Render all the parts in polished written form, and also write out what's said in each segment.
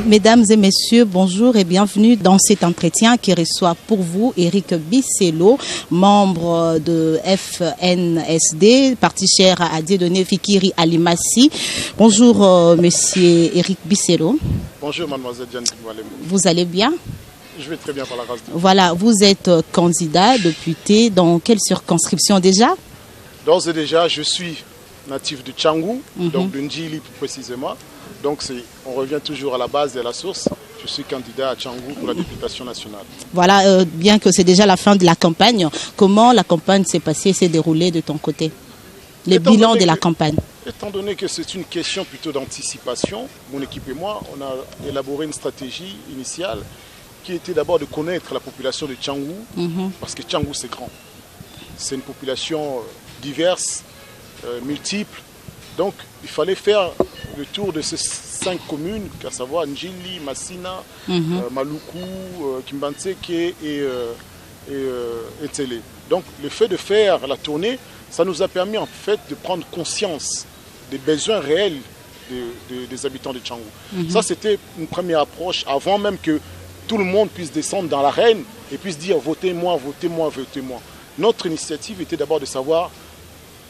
Mesdames et messieurs, bonjour et bienvenue dans cet entretien qui reçoit pour vous Eric Bisselo, membre de FNSD, parti cher à Dieudonné Fikiri Alimassi. Bonjour monsieur Eric Bisselo. Bonjour mademoiselle Diane. Vous allez bien? Je vais très bien par la grâce de Dieu. Voilà, vous êtes candidat, député, dans quelle circonscription déjà? D'ores et déjà, je suis natif de Tchangou, donc de Ndjili plus précisément. Donc on revient toujours à la base et à la source. Je suis candidat à Tchangou pour la députation nationale. Voilà, bien que c'est déjà la fin de la campagne, comment la campagne s'est passée, s'est déroulée de ton côté? Les bilans de la campagne. Étant donné que c'est une question plutôt d'anticipation, mon équipe et moi, on a élaboré une stratégie initiale qui était d'abord de connaître la population de Tchangou, parce que Tchangou c'est grand. C'est une population diverse, multiple. Donc il fallait faire le tour de ces 5 communes, à savoir Ndjili, Massina, Maluku, Kimbantseke et Télé. Donc le fait de faire la tournée, ça nous a permis en fait de prendre conscience des besoins réels des habitants de Tchangou. Ça c'était une première approche avant même que tout le monde puisse descendre dans l'arène et puisse dire votez-moi, votez-moi, votez-moi. Notre initiative était d'abord de savoir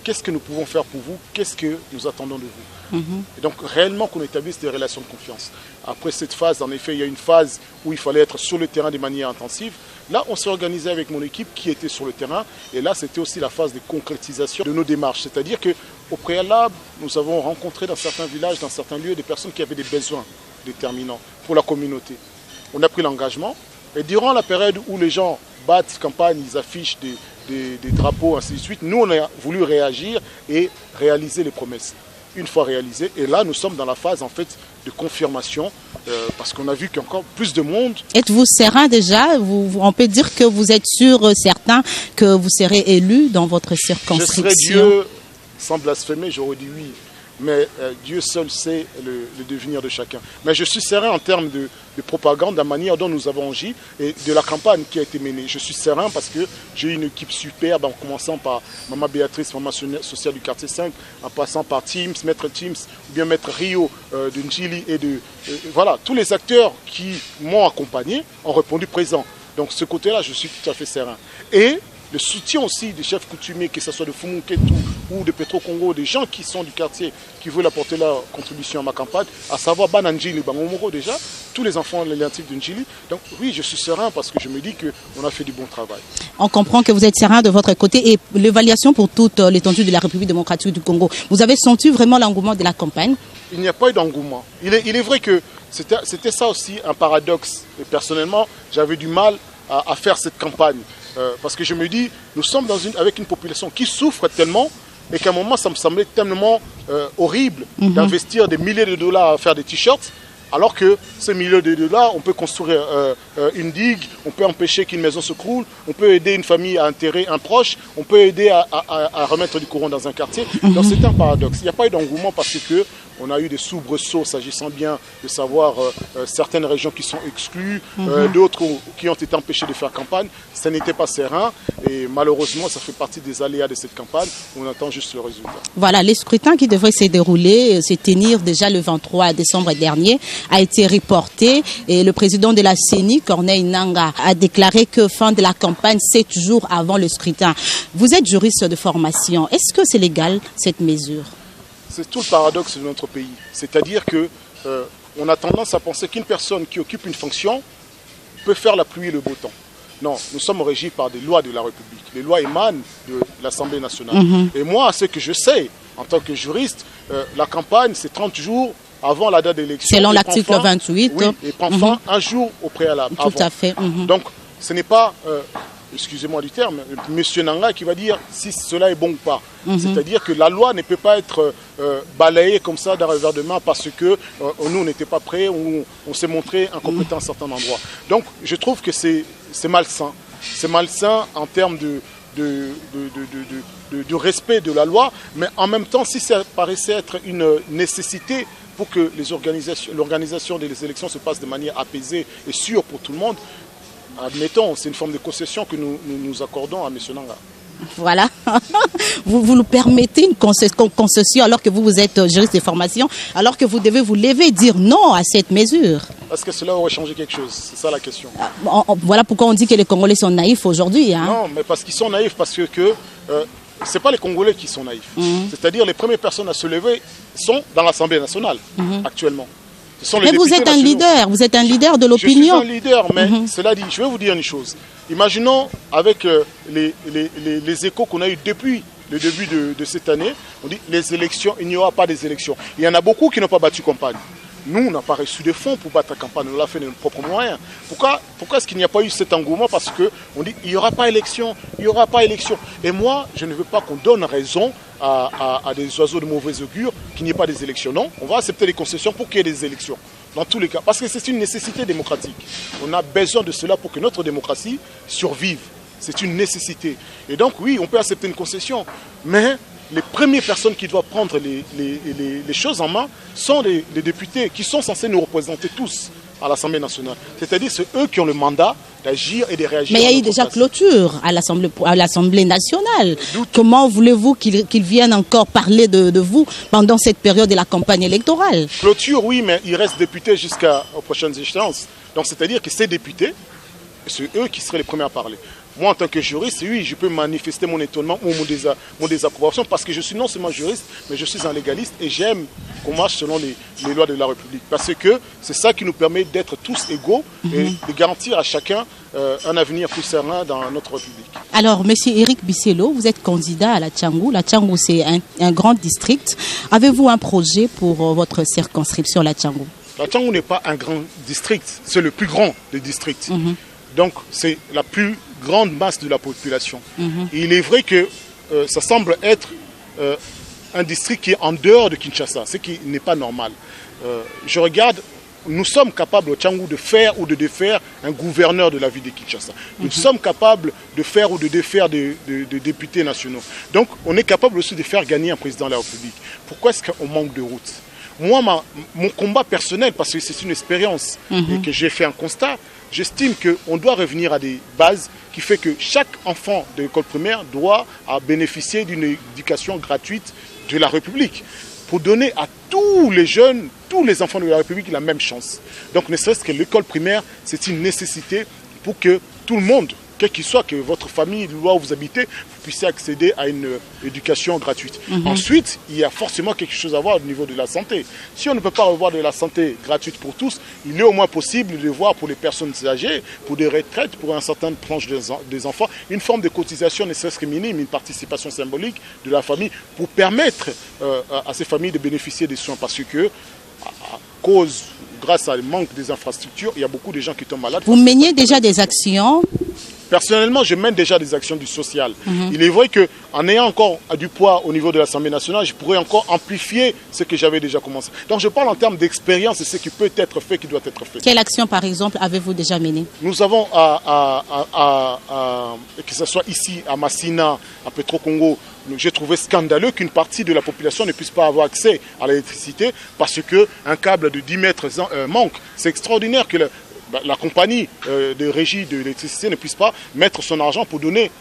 qu'est-ce que nous pouvons faire pour vous, qu'est-ce que nous attendons de vous. Et donc réellement qu'on établisse des relations de confiance. Après cette phase, en effet, il y a une phase où il fallait être sur le terrain de manière intensive. Là, on s'est organisé avec mon équipe qui était sur le terrain. Et là, c'était aussi la phase de concrétisation de nos démarches. C'est-à-dire qu'au préalable, nous avons rencontré dans certains villages, dans certains lieux, des personnes qui avaient des besoins déterminants pour la communauté. On a pris l'engagement. Et durant la période où les gens battent campagne, ils affichent des drapeaux, ainsi de suite, nous, on a voulu réagir et réaliser les promesses. Une fois réalisées, et là, nous sommes dans la phase en fait de confirmation, parce qu'on a vu qu'il y a encore plus de monde. Êtes-vous serein déjà? On peut dire que vous êtes sûr, certain, que vous serez élu dans votre circonscription? Je serais Dieu, sans blasphémer, j'aurais dit oui. Mais Dieu seul sait le devenir de chacun. Mais je suis serein en termes de propagande, de la manière dont nous avons agi et de la campagne qui a été menée. Je suis serein parce que j'ai une équipe superbe, en commençant par Maman Béatrice, Maman sociale du quartier 5, en passant par Teams, Maître Teams, ou bien Maître Rio de Ndjili et voilà, tous les acteurs qui m'ont accompagné ont répondu présent. Donc ce côté-là, je suis tout à fait serein. Et le soutien aussi des chefs coutumiers, que ce soit de Fumuketu ou de Petro Congo, des gens qui sont du quartier, qui veulent apporter leur contribution à ma campagne, à savoir Bananjili, Bangomoro déjà, tous les enfants natifs de Ndjili. Donc oui, je suis serein parce que je me dis qu'on a fait du bon travail. On comprend que vous êtes serein de votre côté et l'évaluation pour toute l'étendue de la République démocratique du Congo. Vous avez senti vraiment l'engouement de la campagne? Il n'y a pas eu d'engouement. Il est vrai que c'était ça aussi un paradoxe. Et personnellement, j'avais du mal à faire cette campagne. Parce que je me dis, nous sommes avec une population qui souffre tellement et qu'à un moment, ça me semblait tellement horrible d'investir des milliers de dollars à faire des t-shirts, alors que ces milliers de dollars, on peut construire une digue, on peut empêcher qu'une maison se croule, on peut aider une famille à enterrer un proche, on peut aider à remettre du courant dans un quartier. Donc c'est un paradoxe. Il n'y a pas eu d'engouement parce que on a eu des soubresauts s'agissant bien de savoir certaines régions qui sont exclues, d'autres qui ont été empêchées de faire campagne. Ça n'était pas serein et malheureusement, ça fait partie des aléas de cette campagne. On attend juste le résultat. Voilà, les scrutins qui devraient se dérouler, se tenir déjà le 23 décembre dernier, a été reporté et le président de la CENI, Corneille Nangaa, a déclaré que fin de la campagne, 7 jours avant le scrutin. Vous êtes juriste de formation. Est-ce que c'est légal cette mesure? C'est tout le paradoxe de notre pays. C'est-à-dire qu'on a tendance à penser qu'une personne qui occupe une fonction peut faire la pluie et le beau temps. Non, nous sommes régis par des lois de la République. Les lois émanent de l'Assemblée nationale. Et moi, ce que je sais, en tant que juriste, la campagne, c'est 30 jours avant la date d'élection. Selon l'article 28. Oui, et prend fin un jour au préalable. Tout à fait. Donc, ce n'est pas... excusez-moi du terme, M. Nangaa qui va dire si cela est bon ou pas. C'est-à-dire que la loi ne peut pas être balayée comme ça d'un revers de main parce que nous, on n'était pas prêts ou on s'est montré incompétent à certains endroits. Donc, je trouve que c'est malsain. C'est malsain en termes de respect de la loi, mais en même temps, si ça paraissait être une nécessité pour que l'organisation des élections se passe de manière apaisée et sûre pour tout le monde, admettons, c'est une forme de concession que nous accordons à M. Nangaa. Voilà. Vous nous permettez une concession alors que vous êtes juriste de formation, alors que vous devez vous lever et dire non à cette mesure. Est-ce que cela aurait changé quelque chose? C'est ça la question. Voilà pourquoi on dit que les Congolais sont naïfs aujourd'hui. Hein. Non, mais parce qu'ils sont naïfs, parce que ce n'est pas les Congolais qui sont naïfs. C'est-à-dire les premières personnes à se lever sont dans l'Assemblée nationale actuellement. Mais vous êtes un leader, vous êtes un leader de l'opinion. Je suis un leader, mais cela dit, je vais vous dire une chose. Imaginons avec les échos qu'on a eus depuis le début de cette année, on dit les élections, il n'y aura pas des élections. Il y en a beaucoup qui n'ont pas battu campagne. Nous, on n'a pas reçu de fonds pour battre la campagne, on l'a fait de nos propres moyens. Pourquoi est-ce qu'il n'y a pas eu cet engouement? Parce qu'on dit il n'y aura pas élection, il n'y aura pas élection. Et moi, je ne veux pas qu'on donne raison à des oiseaux de mauvais augure qu'il n'y ait pas des élections. Non, on va accepter les concessions pour qu'il y ait des élections. Dans tous les cas, parce que c'est une nécessité démocratique. On a besoin de cela pour que notre démocratie survive. C'est une nécessité. Et donc, oui, on peut accepter une concession, mais les premières personnes qui doivent prendre les choses en main sont les députés qui sont censés nous représenter tous à l'Assemblée nationale. C'est-à-dire c'est eux qui ont le mandat d'agir et de réagir. Mais il y a eu déjà clôture à l'Assemblée nationale. Comment voulez-vous qu'ils viennent encore parler de vous pendant cette période de la campagne électorale? Clôture, oui, mais ils restent députés jusqu'aux prochaines échéances. Donc c'est-à-dire que ces députés, c'est eux qui seraient les premiers à parler. Moi, en tant que juriste, oui, je peux manifester mon étonnement ou mon désapprobation parce que je suis non seulement juriste, mais je suis un légaliste et j'aime qu'on marche selon les lois de la République. Parce que c'est ça qui nous permet d'être tous égaux et de garantir à chacun un avenir plus serein dans notre République. Alors, Monsieur Éric Bisselo, vous êtes candidat à la Tchangou. La Tchangou, c'est un grand district. Avez-vous un projet pour votre circonscription, la Tchangou? La Tchangou n'est pas un grand district, c'est le plus grand des districts. Donc, c'est la plus grande masse de la population. Et il est vrai que ça semble être un district qui est en dehors de Kinshasa, ce qui n'est pas normal. Je regarde, nous sommes capables au Tchangou de faire ou de défaire un gouverneur de la ville de Kinshasa. Nous sommes capables de faire ou de défaire des députés nationaux. Donc, on est capable aussi de faire gagner un président de la République. Pourquoi est-ce qu'on manque de route? Moi, mon combat personnel, parce que c'est une expérience et que j'ai fait un constat, j'estime qu'on doit revenir à des bases qui fait que chaque enfant de l'école primaire doit bénéficier d'une éducation gratuite de la République pour donner à tous les jeunes, tous les enfants de la République la même chance. Donc ne serait-ce que l'école primaire, c'est une nécessité pour que tout le monde, quel qu'il soit, que votre famille, l'endroit où vous habitez, vous puissiez accéder à une éducation gratuite. Ensuite, il y a forcément quelque chose à voir au niveau de la santé. Si on ne peut pas avoir de la santé gratuite pour tous, il est au moins possible de voir pour les personnes âgées, pour des retraites, pour un certain tranche des enfants, une forme de cotisation, ne serait-ce que minime, une participation symbolique de la famille pour permettre à ces familles de bénéficier des soins. Parce que, grâce à manque des infrastructures, il y a beaucoup de gens qui tombent malades. Vous meniez déjà des actions? Personnellement, je mène déjà des actions du social. Il est vrai qu'en ayant encore du poids au niveau de l'Assemblée nationale, je pourrais encore amplifier ce que j'avais déjà commencé. Donc je parle en termes d'expérience et ce qui peut être fait, qui doit être fait. Quelle action, par exemple, avez-vous déjà menée? Nous avons, que ce soit ici, à Massina, à Petro-Congo, j'ai trouvé scandaleux qu'une partie de la population ne puisse pas avoir accès à l'électricité parce qu'un câble de 10 mètres manque. C'est extraordinaire que la compagnie de régie de l'électricité ne puisse pas mettre son argent pour donner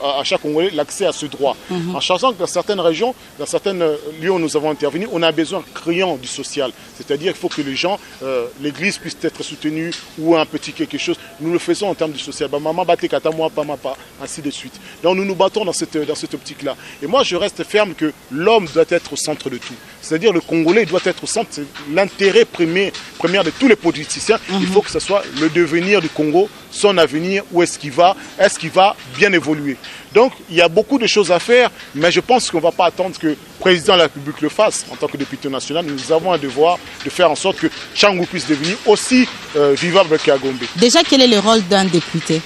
à chaque Congolais l'accès à ce droit. En sachant que dans certaines régions, dans certains lieux où nous avons intervenu, on a un besoin criant du social. C'est-à-dire qu'il faut que les gens, l'église puisse être soutenue ou un petit quelque chose. Nous le faisons en termes du social. Maman batte kata, moi pas ma pas, ainsi de suite. Donc nous nous battons dans cette optique-là. Et moi je reste ferme que l'homme doit être au centre de tout. C'est-à-dire le Congolais doit être au centre, c'est l'intérêt premier de tous les politiciens. Il faut que ce soit le devenir du Congo, son avenir, où est-ce qu'il va bien évoluer. Donc il y a beaucoup de choses à faire, mais je pense qu'on ne va pas attendre que le président de la République le fasse. En tant que député national, nous avons un devoir de faire en sorte que Tchangou puisse devenir aussi vivable qu'Agombe. Déjà, quel est le rôle d'un député?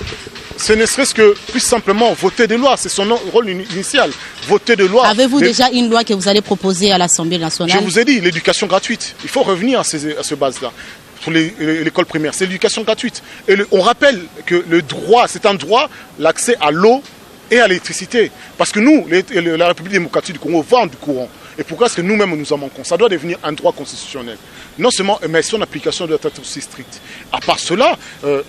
Ce ne serait-ce que plus simplement voter des lois, c'est son rôle initial, voter des lois. Avez-vous déjà une loi que vous allez proposer à l'Assemblée nationale? Je vous ai dit, l'éducation gratuite. Il faut revenir à ce base-là. Pour l'école primaire, c'est l'éducation gratuite. Et on rappelle que le droit, c'est un droit, l'accès à l'eau et à l'électricité. Parce que nous, la République démocratique du Congo, vend du courant. Et pourquoi est-ce que nous-mêmes nous en manquons? Ça doit devenir un droit constitutionnel. Non seulement, mais son application doit être aussi stricte. À part cela,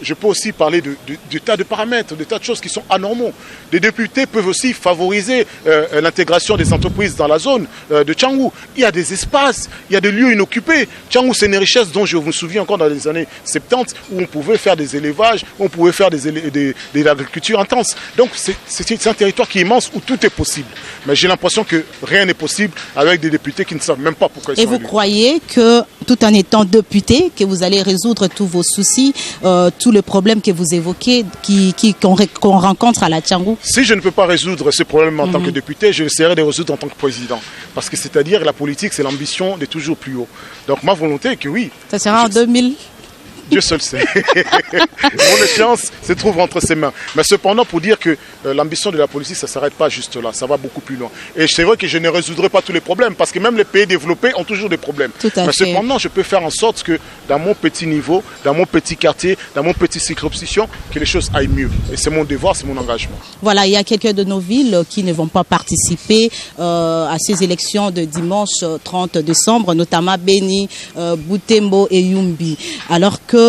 je peux aussi parler de tas de paramètres, de tas de choses qui sont anormaux. Les députés peuvent aussi favoriser l'intégration des entreprises dans la zone de Tchangou. Il y a des espaces, il y a des lieux inoccupés. Tchangou, c'est une richesse dont je me souviens encore dans les années 70, où on pouvait faire des élevages, où on pouvait faire de l'agriculture intense. Donc c'est un territoire qui est immense où tout est possible. Mais j'ai l'impression que rien n'est possible avec des députés qui ne savent même pas pourquoi ils sont élus. Et vous croyez que, tout en étant député, que vous allez résoudre tous vos soucis, tous les problèmes que vous évoquez, qu'on rencontre à la Tchangou? Si je ne peux pas résoudre ce problème en tant que député, je essaierai de résoudre en tant que président. Parce que c'est-à-dire la politique, c'est l'ambition de toujours plus haut. Donc ma volonté est que oui. Ça sera en 2000. Dieu seul sait. Mon échéance se trouve entre ses mains. Mais cependant, pour dire que l'ambition de la politique, ça ne s'arrête pas juste là. Ça va beaucoup plus loin. Et c'est vrai que je ne résoudrai pas tous les problèmes, parce que même les pays développés ont toujours des problèmes. Mais cependant, je peux faire en sorte que dans mon petit niveau, dans mon petit quartier, dans mon petit circonscription, que les choses aillent mieux. Et c'est mon devoir, c'est mon engagement. Voilà, il y a quelques de nos villes qui ne vont pas participer à ces élections de dimanche 30 décembre, notamment Beni, Butembo et Yumbi. Alors que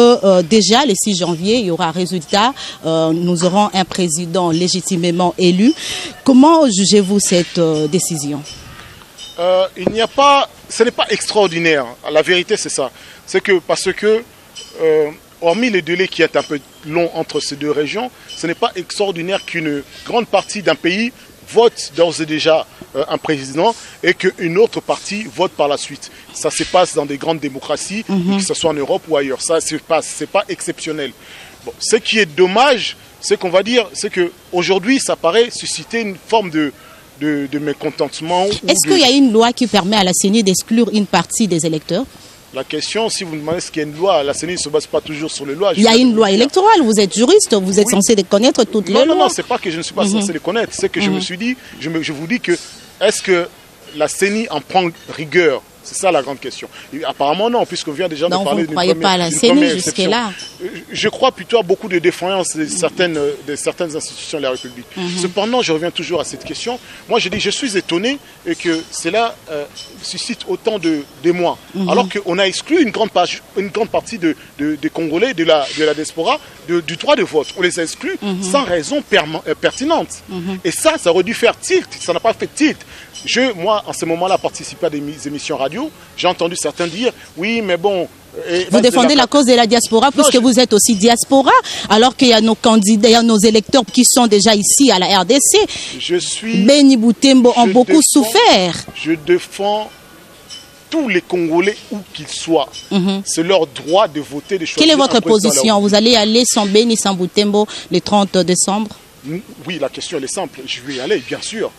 déjà, le 6 janvier, il y aura résultat. Nous aurons un président légitimement élu. Comment jugez-vous cette décision? Ce n'est pas extraordinaire. La vérité, c'est ça. C'est que parce que, hormis le délai qui est un peu long entre ces deux régions, ce n'est pas extraordinaire qu'une grande partie d'un pays vote d'ores et déjà un président et qu'une autre partie vote par la suite. Ça se passe dans des grandes démocraties, que ce soit en Europe ou ailleurs. Ça se passe, c'est pas exceptionnel. Bon, ce qui est dommage, c'est qu'on va dire, c'est qu'aujourd'hui, ça paraît susciter une forme de mécontentement. Est-ce qu'il y a une loi qui permet à la CENI d'exclure une partie des électeurs? La question, si vous me demandez ce qu'il y a une loi, la CENI ne se base pas toujours sur les lois. Il y a une loi électorale, vous êtes juriste, vous êtes censé connaître toutes les lois. Non, c'est pas que je ne suis pas censé les connaître, c'est que je me suis dit, je vous dis que, est-ce que la CENI en prend rigueur? C'est ça la grande question. Et apparemment non, puisqu'on vient déjà de parler d'une première exception. Donc vous ne croyez pas à la CENI jusque-là? Je crois plutôt à beaucoup de défaillances de certaines institutions de la République. Cependant, je reviens toujours à cette question. Moi, je suis étonné et que cela suscite autant d'émoi. Alors qu'on a exclu une grande partie des Congolais, de la diaspora, du droit de vote. On les a exclus sans raison pertinente. Et ça aurait dû faire tilt. Ça n'a pas fait tilt. Moi, en ce moment-là, participé à des émissions radio, j'ai entendu certains dire, oui, mais bon... Vous défendez la cause de la diaspora puisque vous êtes aussi diaspora, alors qu'il y a nos candidats, il y a nos électeurs qui sont déjà ici à la RDC. Beni Butembo ont beaucoup souffert. Je défends tous les Congolais où qu'ils soient. C'est leur droit de voter, de choisir. Quelle est votre position? Vous allez aller sans Beni, sans Butembo le 30 décembre? Oui, la question elle est simple. Je vais y aller, bien sûr.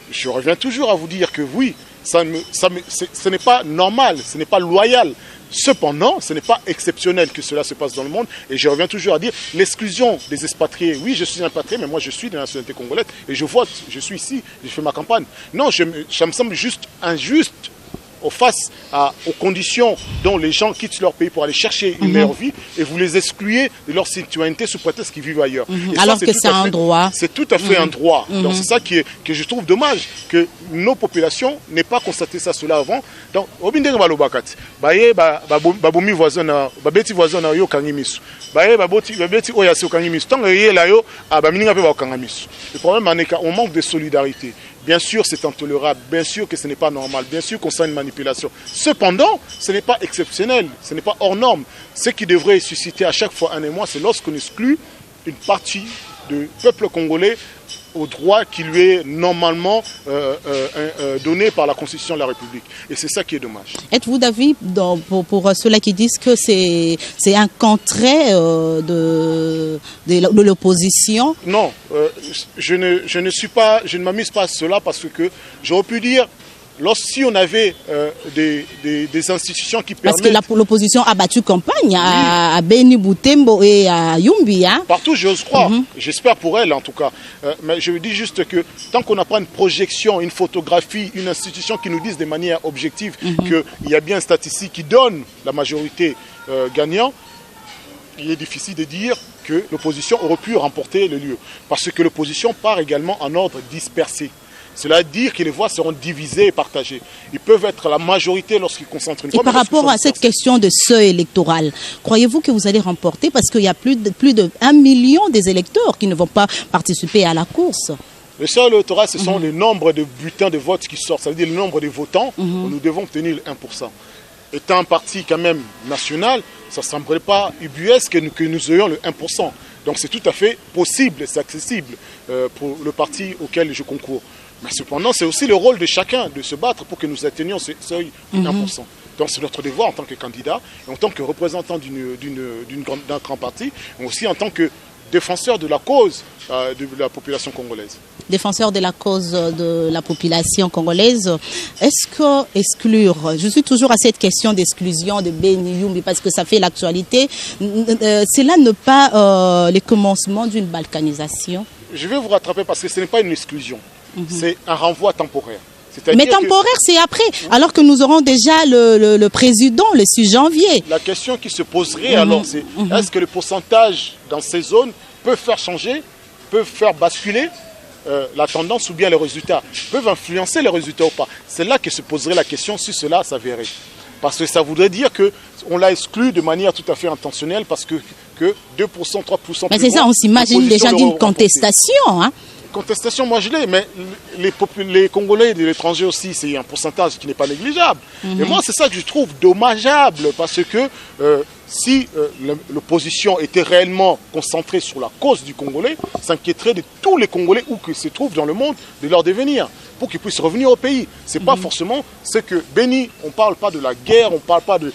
Je reviens toujours à vous dire que oui, ce n'est pas normal, ce n'est pas loyal. Cependant, ce n'est pas exceptionnel que cela se passe dans le monde. Et je reviens toujours à dire l'exclusion des expatriés. Oui, je suis un expatrié, mais moi je suis de la nationalité congolaise et je vote, je suis ici, je fais ma campagne. Non, ça me semble juste injuste face aux conditions dont les gens quittent leur pays pour aller chercher une meilleure vie et vous les excluez de leur citoyenneté sous prétexte qu'ils vivent ailleurs. Alors que c'est un droit. C'est tout à fait un droit. Donc c'est ça que je trouve dommage, que nos populations n'aient pas constaté cela avant. Donc, obindenge balobakati, baye babomi voisin na babeti voisin na yo kangimisu. Baye babeti oyasi okangimisu. Tant que yela yo abamininga pe ba okangamisu. Le problème en est qu'on manque de solidarité. Bien sûr, c'est intolérable. Bien sûr que ce n'est pas normal. Bien sûr qu'on sent une manipulation. Cependant, ce n'est pas exceptionnel. Ce n'est pas hors norme. Ce qui devrait susciter à chaque fois un émoi, c'est lorsqu'on exclut une partie du peuple congolais au droit qui lui est normalement donné par la Constitution de la République. Et c'est ça qui est dommage. Êtes-vous d'avis pour ceux-là qui disent que c'est un contraire de l'opposition? Non, je ne m'amuse pas à cela parce que j'aurais pu dire, si on avait des institutions qui permettent... Parce que l'opposition a battu campagne à Beni, Butembo et à Yumbi. Hein? Partout, j'ose croire. J'espère pour elle, en tout cas. Mais je dis juste que tant qu'on n'a pas une projection, une photographie, une institution qui nous dise de manière objective qu'il y a bien une statistique qui donne la majorité gagnant, il est difficile de dire que l'opposition aurait pu remporter le lieu. Parce que l'opposition part également en ordre dispersé. Cela veut dire que les voix seront divisées et partagées. Ils peuvent être la majorité lorsqu'ils concentrent une voix. Et par rapport à cette question de seuil électoral, croyez-vous que vous allez remporter? Parce qu'il y a plus de 1 million des électeurs qui ne vont pas participer à la course. Le seuil électoral, ce sont les nombres de bulletins de vote qui sortent. Ça veut dire le nombre de votants. Nous devons obtenir 1%. Étant un parti quand même national, ça ne semblerait pas ubuesque que nous ayons le 1%. Donc c'est tout à fait possible, c'est accessible pour le parti auquel je concours. Mais cependant, c'est aussi le rôle de chacun de se battre pour que nous atteignions ce seuil de 1%. Donc c'est notre devoir en tant que candidat, et en tant que représentant d'un grand parti, mais aussi en tant que défenseur de la cause de la population congolaise. Défenseur de la cause de la population congolaise, est-ce que exclure, je suis toujours à cette question d'exclusion de Béni Yumbi parce que ça fait l'actualité, cela n'est pas le commencement d'une balkanisation? Je vais vous rattraper parce que ce n'est pas une exclusion, c'est un renvoi temporaire. Mais temporaire, c'est après, alors que nous aurons déjà le président le 6 janvier. La question qui se poserait alors, c'est est-ce que le pourcentage dans ces zones peut faire changer, peut faire basculer la tendance ou bien les résultats, peuvent influencer les résultats ou pas? C'est là que se poserait la question si cela s'avérait. Parce que ça voudrait dire qu'on l'a exclu de manière tout à fait intentionnelle parce que 2%, 3%... Mais c'est ça, on s'imagine déjà d'une contestation, hein? Contestation, moi je l'ai, mais les Congolais de l'étranger aussi, c'est un pourcentage qui n'est pas négligeable. Et moi, c'est ça que je trouve dommageable, parce que si l'opposition était réellement concentrée sur la cause du Congolais, s'inquiéterait de tous les Congolais où qu'ils se trouvent dans le monde, de leur devenir, pour qu'ils puissent revenir au pays. Ce n'est pas forcément ce que Béni, on ne parle pas de la guerre, on ne parle pas de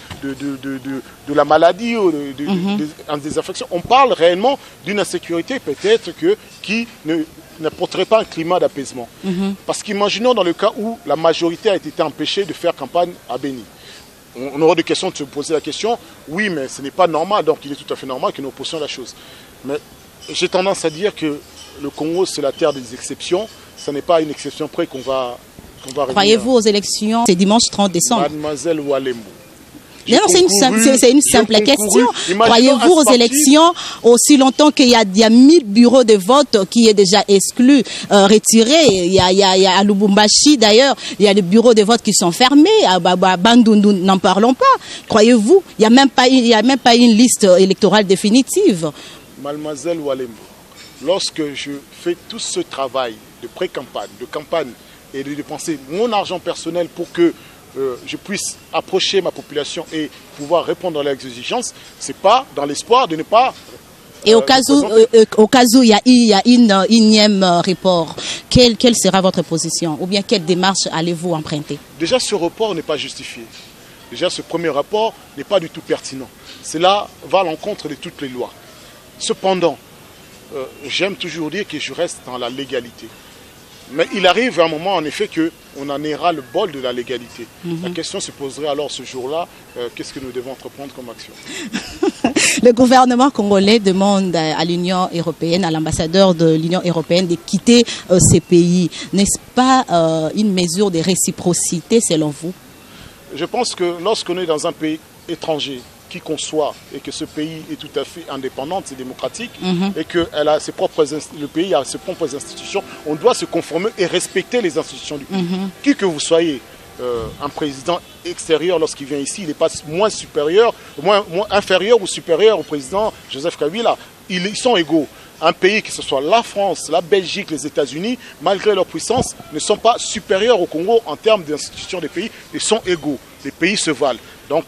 la maladie ou des affections, on parle réellement d'une insécurité peut-être qui n'apporterait pas un climat d'apaisement. Parce qu'imaginons dans le cas où la majorité a été empêchée de faire campagne à Béni. On aura des questions de se poser la question, oui, mais ce n'est pas normal, donc il est tout à fait normal que nous opposions la chose. Mais j'ai tendance à dire que le Congo, c'est la terre des exceptions. Ce n'est pas une exception près qu'on va Croyez-vous aux élections? C'est dimanche 30 décembre. Mademoiselle Walembo. Non, c'est une simple question. Croyez-vous aux élections aussi longtemps qu'il y a 1000 bureaux de vote qui est déjà exclu, retiré? Il y a à Lubumbashi d'ailleurs, il y a des bureaux de vote qui sont fermés. À Bandundu, n'en parlons pas. Croyez-vous? Il n'y a même pas une liste électorale définitive. Mademoiselle Walembo, lorsque je fais tout ce travail de pré-campagne, de campagne et de dépenser mon argent personnel pour que je puisse approcher ma population et pouvoir répondre à leurs exigences, c'est pas dans l'espoir de ne pas... Et au cas où il y a une énième report, quelle sera votre position? Ou bien quelle démarche allez-vous emprunter? Déjà, ce report n'est pas justifié. Déjà, ce premier rapport n'est pas du tout pertinent. Cela va à l'encontre de toutes les lois. Cependant, j'aime toujours dire que je reste dans la légalité. Mais il arrive à un moment, en effet, qu'on en ira le bol de la légalité. La question se poserait alors ce jour-là, qu'est-ce que nous devons entreprendre comme action? Le gouvernement congolais demande à l'Union européenne, à l'ambassadeur de l'Union européenne de quitter ces pays. N'est-ce pas une mesure de réciprocité selon vous? Je pense que lorsqu'on est dans un pays étranger, qui qu'on soit, et que ce pays est tout à fait indépendant, c'est démocratique, et que le pays a ses propres institutions, on doit se conformer et respecter les institutions du pays. Qui que vous soyez, un président extérieur, lorsqu'il vient ici, il n'est pas moins inférieur ou supérieur au président Joseph Kabila. Ils sont égaux. Un pays, que ce soit la France, la Belgique, les États-Unis, malgré leur puissance, ne sont pas supérieurs au Congo en termes d'institutions des pays. Ils sont égaux. Les pays se valent. Donc,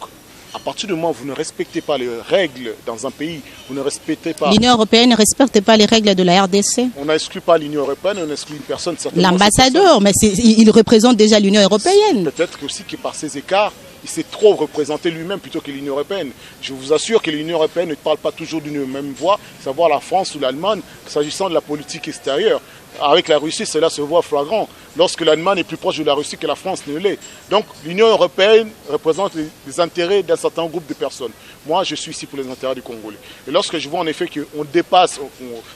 à partir du moment où vous ne respectez pas les règles dans un pays, vous ne respectez pas... L'Union européenne ne respecte pas les règles de la RDC? On n'exclut pas l'Union européenne, on n'exclut personne. L'ambassadeur, mais il représente déjà l'Union européenne. Peut-être aussi que par ces écarts, il s'est trop représenté lui-même plutôt que l'Union européenne. Je vous assure que l'Union européenne ne parle pas toujours d'une même voix, savoir la France ou l'Allemagne, s'agissant de la politique extérieure. Avec la Russie, cela se voit flagrant, lorsque l'Allemagne est plus proche de la Russie que la France ne l'est. Donc l'Union européenne représente les intérêts d'un certain groupe de personnes. Moi, je suis ici pour les intérêts du Congolais. Et lorsque je vois en effet qu'on dépasse,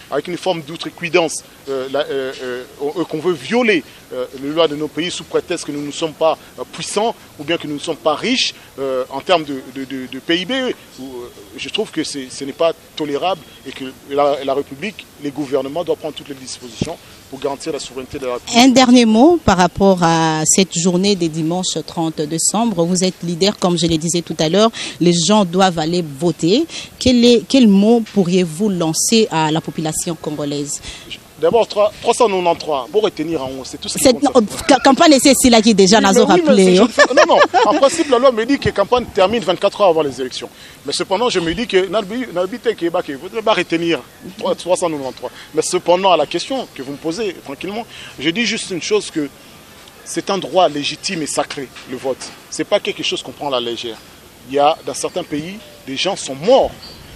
avec une forme d'outrecuidance, qu'on veut violer les lois de nos pays sous prétexte que nous ne sommes pas puissants ou bien que nous ne sommes pas riches en termes de PIB, je trouve que ce n'est pas tolérable et que la République, les gouvernements doivent prendre toutes les dispositions pour garantir la souveraineté de la République. Un dernier mot par rapport à cette journée des dimanches 30 décembre. Vous êtes leader, comme je le disais tout à l'heure, les gens doivent aller voter. Quel mot pourriez-vous lancer à la population congolaise? D'abord, 393, pour retenir en haut, c'est tout ce qui cette campagne, c'est là qui déjà n'a rappelé. Non, en principe, la loi me dit que la campagne termine 24 heures avant les élections. Mais cependant, je me dis que vous ne devez pas retenir 393. Mais cependant, à la question que vous me posez tranquillement, je dis juste une chose, que c'est un droit légitime et sacré, le vote. Ce n'est pas quelque chose qu'on prend à la légère. Il y a, dans certains pays, des gens sont morts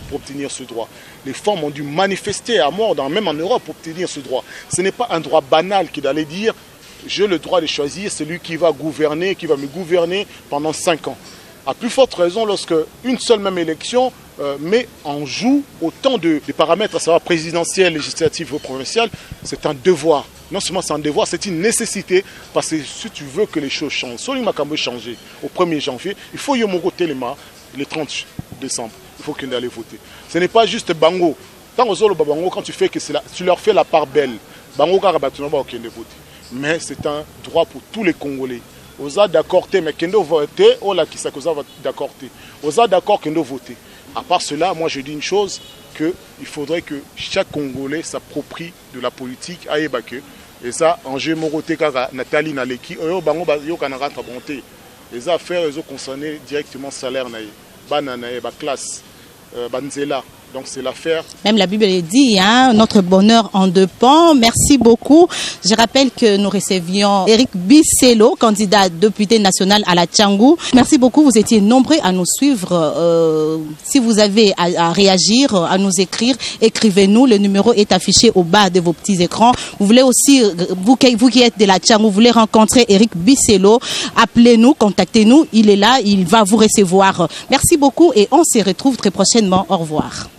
pour obtenir ce droit. Les femmes ont dû manifester à mort, même en Europe, pour obtenir ce droit. Ce n'est pas un droit banal qui d'aller dire « j'ai le droit de choisir celui qui va gouverner, qui va me gouverner pendant 5 ans ». À plus forte raison, lorsque une seule même élection met en joue autant de paramètres, à savoir présidentiel, législatif ou provincial, c'est un devoir. Non seulement c'est un devoir, c'est une nécessité, parce que si tu veux que les choses changent, si on veut changer au 1er janvier, il faut y avoir le 30 décembre. Il faut qu'ils aillent voter. Ce n'est pas juste Bango. Quand tu fais que tu leur fais la part belle, Bango voter. Mais c'est un droit pour tous les Congolais. Osa d'accord, mais Kendo voter, Ola qui s'accusa d'accord. Osa d'accord Kendo voter. À part cela, moi je dis une chose, qu'il faudrait que chaque Congolais s'approprie de la politique à Ebake. Et ça, en jeu Moroté Kara, Nathalie Naleki, Bango Bazio Kanarata Bonté. Les affaires concernées directement salaire banana, classe, banzela. Donc c'est l'affaire. Même la Bible dit, hein, notre bonheur en dépend. Merci beaucoup. Je rappelle que nous recevions Éric Bisselo, candidat député national à la Tchangou. Merci beaucoup. Vous étiez nombreux à nous suivre. Si vous avez à réagir, à nous écrire, écrivez-nous. Le numéro est affiché au bas de vos petits écrans. Vous voulez aussi, vous qui êtes de la Tchangou, vous voulez rencontrer Éric Bisselo, appelez-nous, contactez-nous. Il est là, il va vous recevoir. Merci beaucoup et on se retrouve très prochainement. Au revoir.